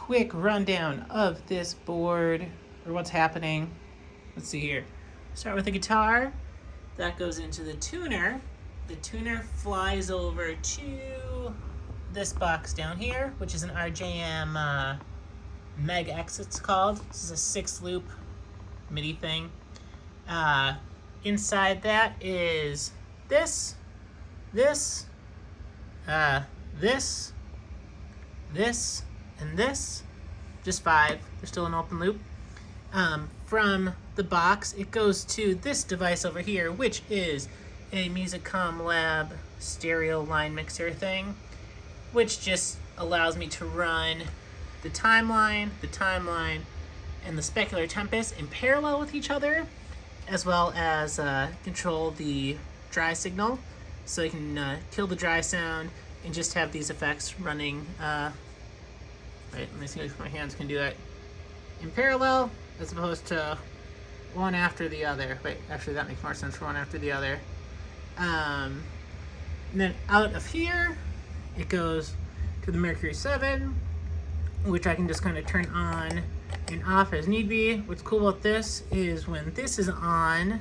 quick rundown of this board, or what's happening. Let's see here. Start with the guitar. That goes into the tuner. The tuner flies over to this box down here, which is an RJM MEG X, it's called. This is a 6-loop MIDI thing. Inside that is this, this, and this. Just 5. There's still an open loop. From the box, it goes to this device over here, which is a MusicomLab stereo line mixer thing, which just allows me to run the timeline, and the specular tempest in parallel with each other, as well as control the dry signal, so I can kill the dry sound and just have these effects running. Wait, let me see if my hands can do that in parallel, as opposed to one after the other. Wait, actually that makes more sense for one after the other. And then out of here, it goes to the Mercury 7, which I can just kind of turn on and off as need be. What's cool about this is when this is on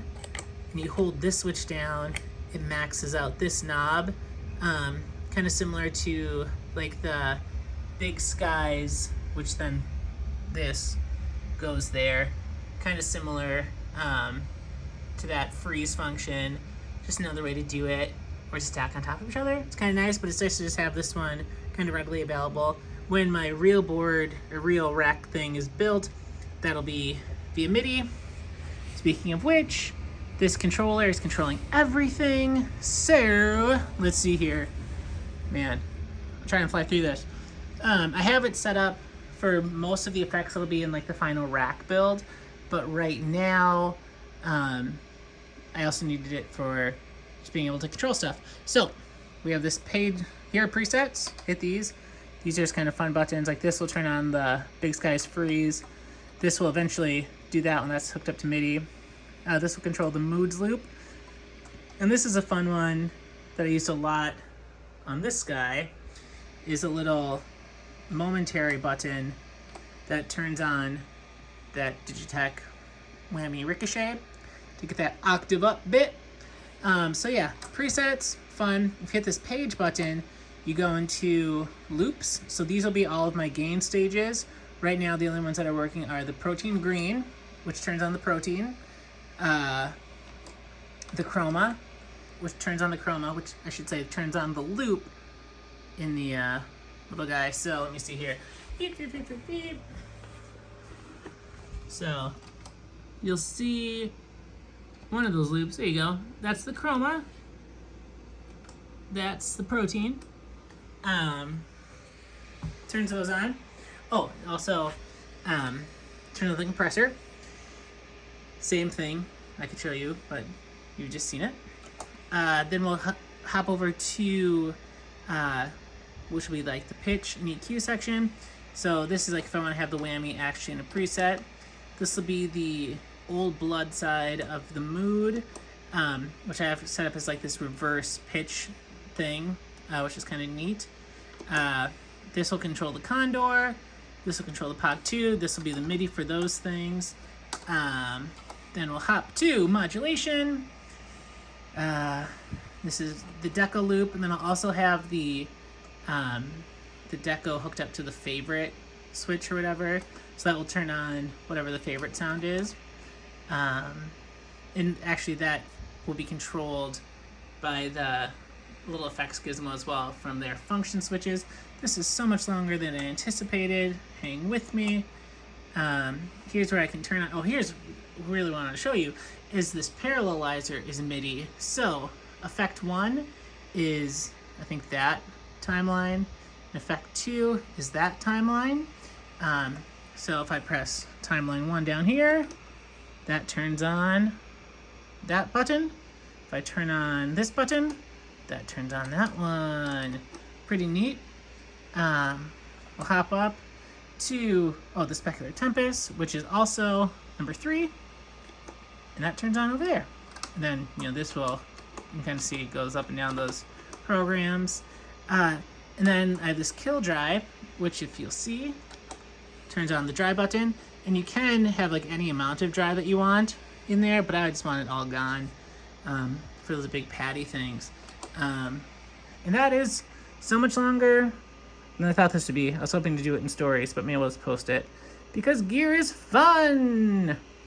and you hold this switch down, it maxes out this knob. Kind of similar to like the Big Skies, which then this goes there. Kind of similar to that freeze function. Just another way to do it, or stack on top of each other. It's kind of nice, but it's nice to just have this one kind of readily available. When my real board or real rack thing is built, that'll be via MIDI. Speaking of which, this controller is controlling everything. So let's see here. Man, I'm trying to fly through this. I have it set up for most of the effects that'll be in like the final rack build, but right now, I also needed it for just being able to control stuff. So we have this page here, presets. Hit these. These are just kind of fun buttons. Like this will turn on the Big Skies freeze. This will eventually do that when that's hooked up to MIDI. This will control the moods loop. And this is a fun one that I used a lot on this guy, is a little momentary button that turns on that Digitech whammy ricochet to get that octave up bit. So yeah, presets, fun. If you hit this page button, you go into loops. So these will be all of my gain stages. Right now, the only ones that are working are the protein green, which turns on the protein, the chroma, which turns on the chroma, which I should say turns on the loop in the little guy. So let me see here. Beep, beep, beep, beep, beep. So you'll see one of those loops. There you go. That's the chroma. That's the protein. Turns those on. Oh, also turn on the compressor. Same thing. I could show you, but you've just seen it. Then we'll hop over to which will be like the pitch and EQ section. So this is like if I want to have the whammy actually in a preset. This will be the old blood side of the mood, which I have set up as like this reverse pitch thing, which is kind of neat. This will control the condor. This will control the POG 2. This will be the MIDI for those things. Then we'll hop to modulation. This is the deco loop, and then I'll also have the deco hooked up to the favorite switch or whatever, so that will turn on whatever the favorite sound is. And actually that will be controlled by the little effects gizmo as well from their function switches. This is so much longer than I anticipated. Hang with me. Here's where I can turn on. Oh, here's really what I want to show you is this parallelizer is MIDI. So effect 1 is, I think, that timeline. And effect 2 is that timeline. So if I press timeline 1 down here, that turns on that button. If I turn on this button, that turns on that one. Pretty neat. We'll hop up to, the specular tempest, which is also number 3. And that turns on over there. And then, this will, you can kind of see it goes up and down those programs. And then I have this kill drive, which if you'll see, turns on the dry button, and you can have like any amount of dry that you want in there, but I just want it all gone for those big patty things. And that is so much longer than I thought this would be. I was hoping to do it in stories, but maybe I'll just post it because gear is fun.